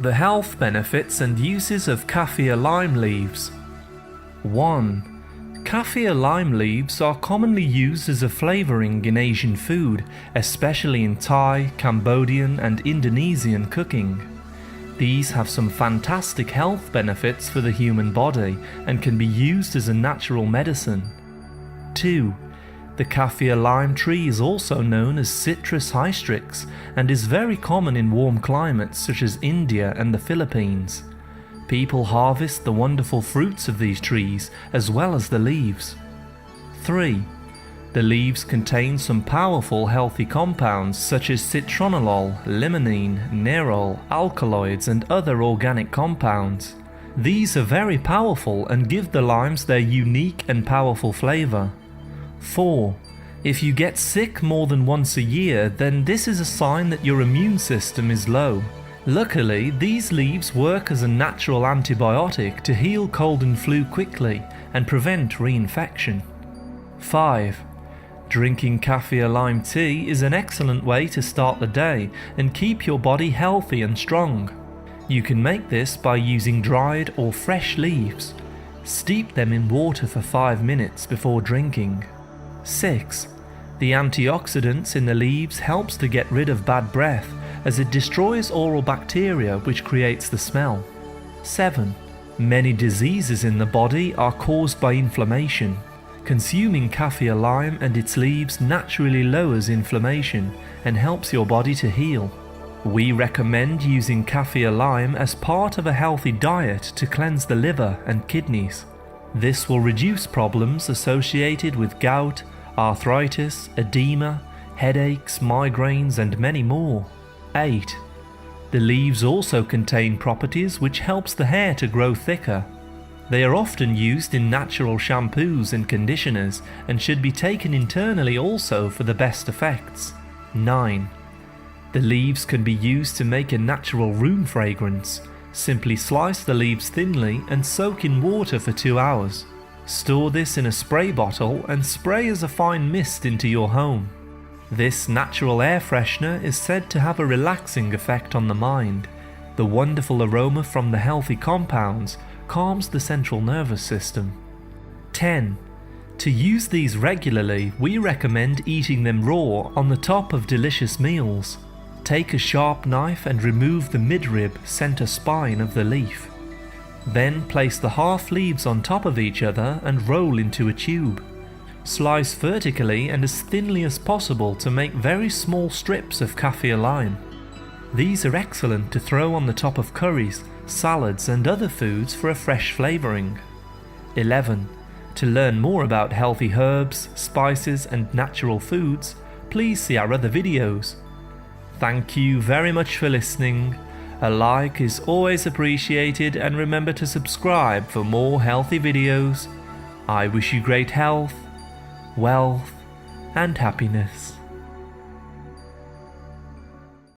The health benefits and uses of Kaffir lime leaves. 1. Kaffir lime leaves are commonly used as a flavouring in Asian food, especially in Thai, Cambodian and Indonesian cooking. These have some fantastic health benefits for the human body and can be used as a natural medicine. 2. The Kaffir lime tree is also known as Citrus hystrix and is very common in warm climates such as India and the Philippines. People harvest the wonderful fruits of these trees as well as the leaves. 3. The leaves contain some powerful healthy compounds such as Citronellol, Limonene, Nerol, Alkaloids and other organic compounds. These are very powerful and give the limes their unique and powerful flavour. 4. If you get sick more than once a year, then this is a sign that your immune system is low. Luckily, these leaves work as a natural antibiotic to heal cold and flu quickly and prevent reinfection. 5. Drinking Kaffir lime tea is an excellent way to start the day and keep your body healthy and strong. You can make this by using dried or fresh leaves. Steep them in water for 5 minutes before drinking. 6. The antioxidants in the leaves helps to get rid of bad breath as it destroys oral bacteria which creates the smell. 7. Many diseases in the body are caused by inflammation. Consuming Kaffir lime and its leaves naturally lowers inflammation and helps your body to heal. We recommend using Kaffir lime as part of a healthy diet to cleanse the liver and kidneys. This will reduce problems associated with gout, arthritis, edema, headaches, migraines and many more. 8. The leaves also contain properties which helps the hair to grow thicker. They are often used in natural shampoos and conditioners and should be taken internally also for the best effects. 9. The leaves can be used to make a natural room fragrance. Simply slice the leaves thinly and soak in water for 2 hours. Store this in a spray bottle and spray as a fine mist into your home. This natural air freshener is said to have a relaxing effect on the mind. The wonderful aroma from the healthy compounds calms the central nervous system. 10. To use these regularly, we recommend eating them raw on the top of delicious meals. Take a sharp knife and remove the midrib center spine of the leaf. Then place the half leaves on top of each other and roll into a tube. Slice vertically and as thinly as possible to make very small strips of Kaffir lime. These are excellent to throw on the top of curries, salads and other foods for a fresh flavouring. 11. To learn more about healthy herbs, spices and natural foods, please see our other videos. Thank you very much for listening. A like is always appreciated and remember to subscribe for more healthy videos. I wish you great health, wealth and happiness.